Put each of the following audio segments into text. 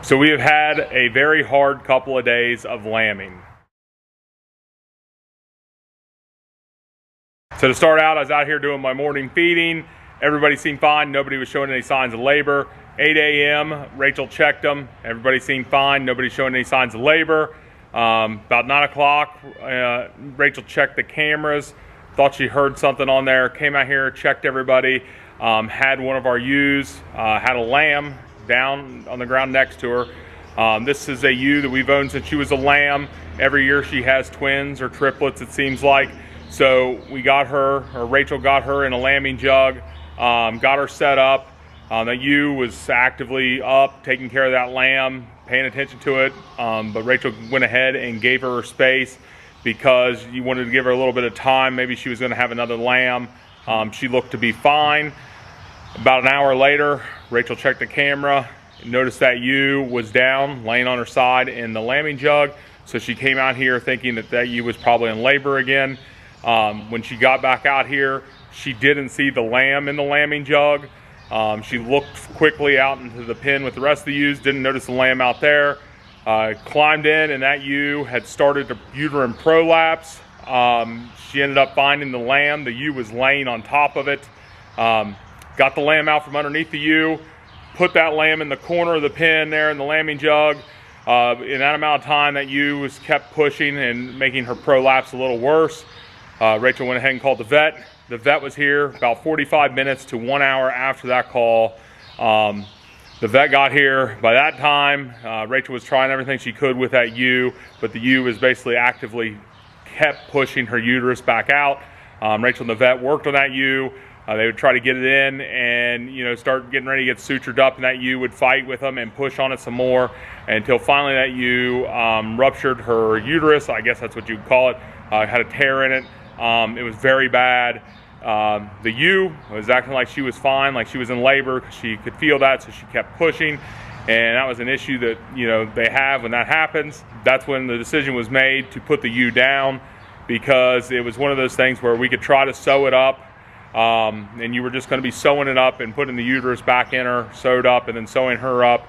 So we have had a very hard couple of days of lambing. So to start out, I was out here doing my morning feeding. Everybody seemed fine. Nobody was showing any signs of labor. 8 a.m., Rachel checked them. Everybody seemed fine. Nobody showing any signs of labor. About 9 o'clock, Rachel checked the cameras. Thought she heard something on there. Came out here, checked everybody. Had one of our ewes, had a lamb down on the ground next to her. This is a ewe that we've owned since she was a lamb. Every year she has twins or triplets, it seems like. So we got her, or Rachel got her in a lambing jug, got her set up. That ewe was actively up, taking care of that lamb, paying attention to it. But Rachel went ahead and gave her space because you wanted to give her a little bit of time. Maybe she was going to have another lamb. She looked to be fine. About an hour later, Rachel checked the camera, noticed that ewe was down, laying on her side in the lambing jug. So she came out here thinking that that ewe was probably in labor again. When she got back out here, she didn't see the lamb in the lambing jug. She looked quickly out into the pen with the rest of the ewes, didn't notice the lamb out there. Climbed in, and that ewe had started to uterine prolapse. She ended up finding the lamb. The ewe was laying on top of it. Got the lamb out from underneath the ewe, put that lamb in the corner of the pen there in the lambing jug. In that amount of time, that ewe was kept pushing and making her prolapse a little worse. Rachel went ahead and called the vet. The vet was here about 45 minutes to 1 hour after that call. The vet got here. By that time, Rachel was trying everything she could with that ewe, but the ewe was basically actively kept pushing her uterus back out. Rachel and the vet worked on that ewe. They would try to get it in and start getting ready to get sutured up, and that ewe would fight with them and push on it some more until finally that ewe ruptured her uterus. I guess that's what you'd call it. Had a tear in it. It was very bad. The ewe was acting like she was fine, like she was in labor. She could feel that, so she kept pushing, and that was an issue that they have when that happens. That's when the decision was made to put the ewe down, because it was one of those things where we could try to sew it up, and you were just going to be sewing it up and putting the uterus back in her, sewed up, and then sewing her up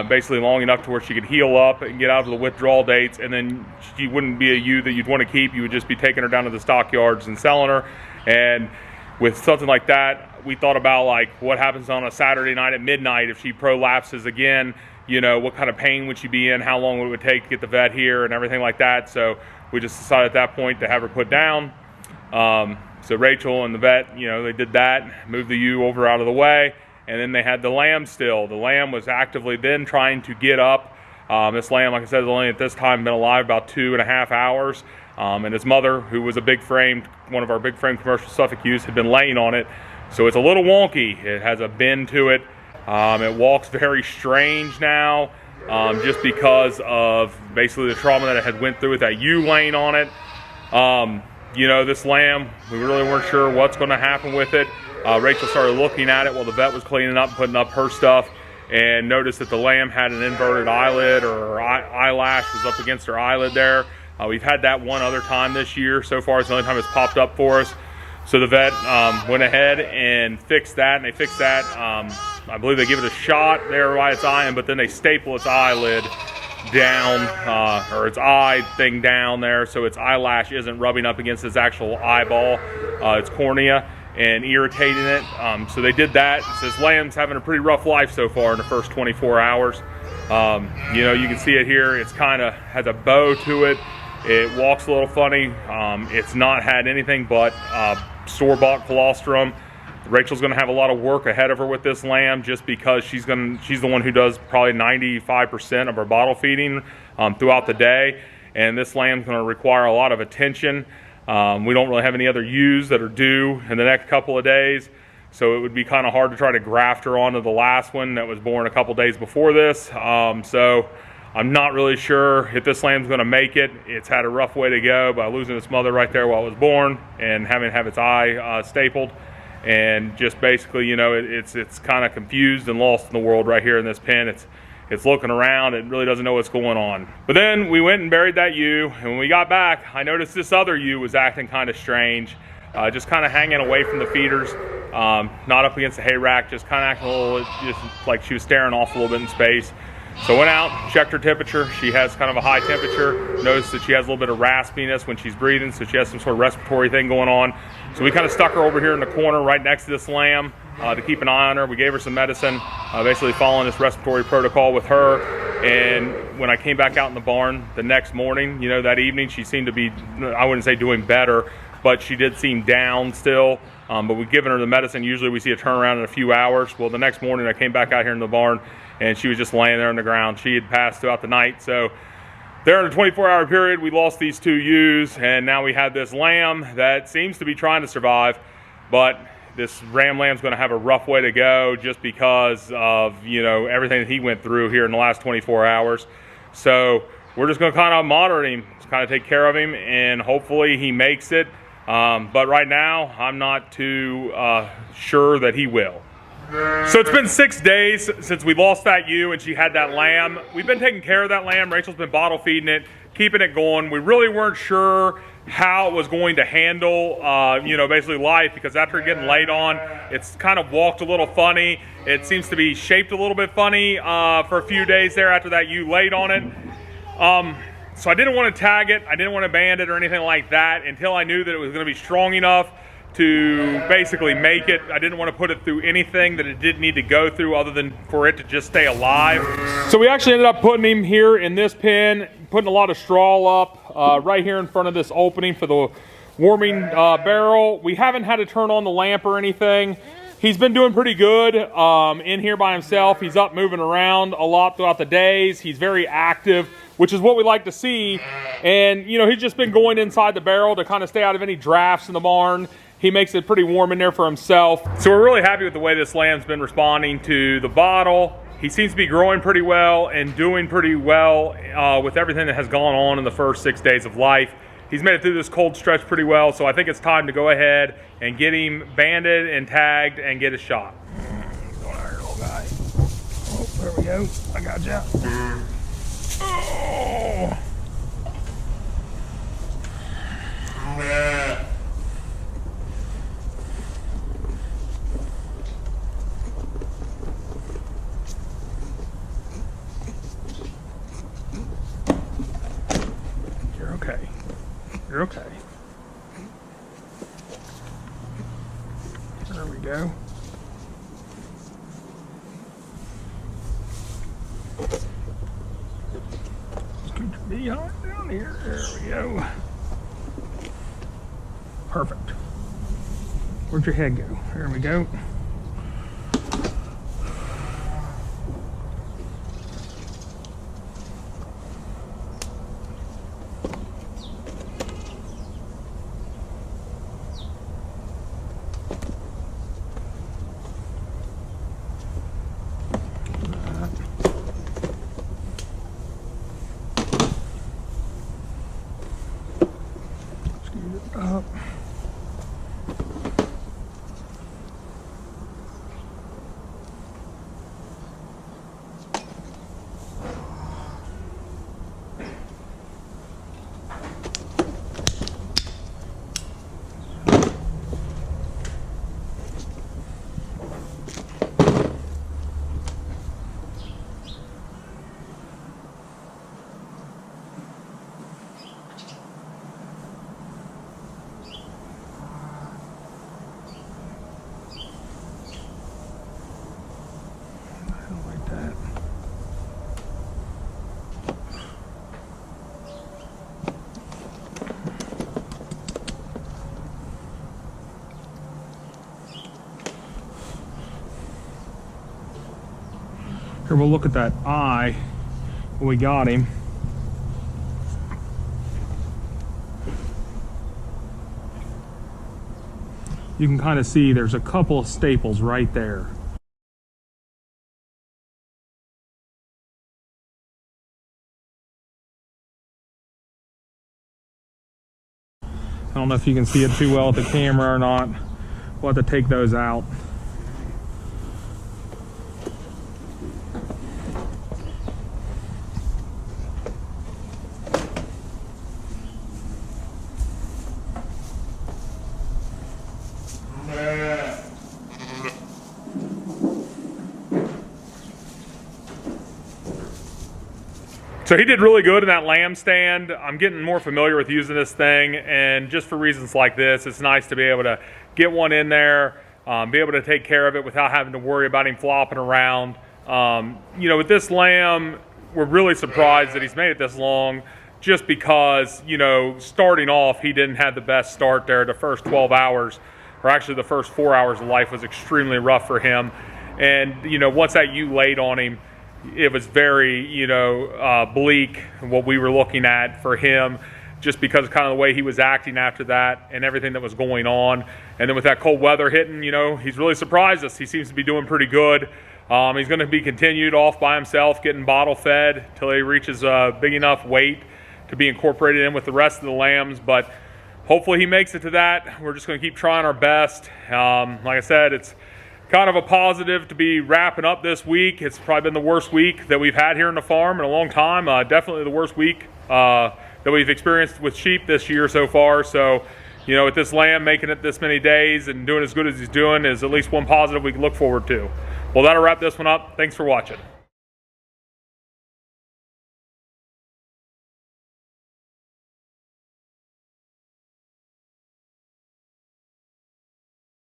basically long enough to where she could heal up and get out of the withdrawal dates, and then she wouldn't be a ewe that you'd want to keep. You would just be taking her down to the stockyards and selling her. And with something like that, we thought about like what happens on a Saturday night at midnight if she prolapses again. What kind of pain would she be in, how long would it take to get the vet here and everything like that. So we just decided at that point to have her put down. So Rachel and the vet, they did that, moved the ewe over out of the way, and then they had the lamb still. The lamb was actively then trying to get up. This lamb, like I said, has only at this time been alive about 2.5 hours. And his mother, who was one of our big frame commercial Suffolk ewes, had been laying on it. So it's a little wonky. It has a bend to it. It walks very strange now, just because of basically the trauma that it had went through with that ewe laying on it. This lamb, we really weren't sure what's going to happen with it. Rachel started looking at it while the vet was cleaning up and putting up her stuff, and noticed that the lamb had an inverted eyelid, or her eyelash was up against her eyelid there. We've had that one other time this year. So far, it's the only time it's popped up for us. So the vet went ahead and fixed that, and they fixed that. I believe they give it a shot there by its eye, but then they staple its eyelid down, or its eye thing down there, so its eyelash isn't rubbing up against its actual eyeball, its cornea, and irritating it. So they did that. It says lamb's having a pretty rough life so far in the first 24 hours. You can see it here. It's kind of has a bow to it. It walks a little funny. It's not had anything but store-bought colostrum. Rachel's going to have a lot of work ahead of her with this lamb, just because she's the one who does probably 95% of her bottle feeding throughout the day, and this lamb's going to require a lot of attention. We don't really have any other ewes that are due in the next couple of days, so it would be kind of hard to try to graft her onto the last one that was born a couple days before this. So I'm not really sure if this lamb's going to make it. It's had a rough way to go by losing its mother right there while it was born and having to have its eye stapled. And just basically, it's kind of confused and lost in the world right here in this pen. It's looking around. It really doesn't know what's going on. But then we went and buried that ewe, and when we got back, I noticed this other ewe was acting kind of strange, just kind of hanging away from the feeders, not up against the hay rack, just kind of acting a little, just like she was staring off a little bit in space. So went out, checked her temperature. She has kind of a high temperature. Noticed that she has a little bit of raspiness when she's breathing, so she has some sort of respiratory thing going on. So we kind of stuck her over here in the corner right next to this lamb to keep an eye on her. We gave her some medicine, basically following this respiratory protocol with her. And when I came back out in the barn the next morning, that evening, she seemed to be, I wouldn't say doing better, but she did seem down still. But we've given her the medicine. Usually we see a turnaround in a few hours. Well, the next morning I came back out here in the barn and she was just laying there on the ground. She had passed throughout the night. So there in a 24-hour period, we lost these 2 ewes, and now we have this lamb that seems to be trying to survive, but this ram lamb's going to have a rough way to go just because of, everything that he went through here in the last 24 hours. So we're just going to kind of monitor him, just kind of take care of him, and hopefully he makes it. But right now, I'm not too sure that he will. So it's been 6 days since we lost that ewe and she had that lamb. We've been taking care of that lamb. Rachel's been bottle feeding it, keeping it going. We really weren't sure how it was going to handle, basically life, because after getting laid on, it's kind of walked a little funny. It seems to be shaped a little bit funny for a few days there after that ewe laid on it. So I didn't want to tag it. I didn't want to band it or anything like that until I knew that it was going to be strong enough to basically make it. I didn't want to put it through anything that it didn't need to go through other than for it to just stay alive. So we actually ended up putting him here in this pen, putting a lot of straw up right here in front of this opening for the warming barrel. We haven't had to turn on the lamp or anything. He's been doing pretty good in here by himself. He's up moving around a lot throughout the days. He's very active, which is what we like to see. And, he's just been going inside the barrel to kind of stay out of any drafts in the barn. He makes it pretty warm in there for himself. So we're really happy with the way this lamb's been responding to the bottle. He seems to be growing pretty well and doing pretty well with everything that has gone on in the first 6 days of life. He's made it through this cold stretch pretty well, so I think it's time to go ahead and get him banded and tagged and get a shot. Go on there, little guy. Oh, there we go. I got you. Oh. You're okay. You're okay. There we go. Scoot your behind down here. There we go. Perfect. Where'd your head go? There we go. Up. Here, we'll look at that eye when we got him. You can kind of see there's a couple of staples right there. I don't know if you can see it too well with the camera or not. We'll have to take those out. So he did really good in that lamb stand. I'm getting more familiar with using this thing, and just for reasons like this, it's nice to be able to get one in there, be able to take care of it without having to worry about him flopping around. You know, with this lamb, we're really surprised that he's made it this long, just because, you know, starting off, he didn't have the best start there. The first 12 hours, or actually the first 4 hours of life, was extremely rough for him. And, you know, once that ewe laid on him, it was very, you know, bleak what we were looking at for him, just because of kind of the way he was acting after that and everything that was going on. And then with that cold weather hitting, you know, he's really surprised us. He seems to be doing pretty good. He's going to be continued off by himself, getting bottle fed till he reaches a big enough weight to be incorporated in with the rest of the lambs. But hopefully he makes it to that. We're just going to keep trying our best. Like I said, it's kind of a positive to be wrapping up this week. It's probably been the worst week that we've had here in the farm in a long time. Definitely the worst week that we've experienced with sheep this year so far. So, you know, with this lamb making it this many days and doing as good as he's doing is at least one positive we can look forward to. Well, that'll wrap this one up. Thanks for watching.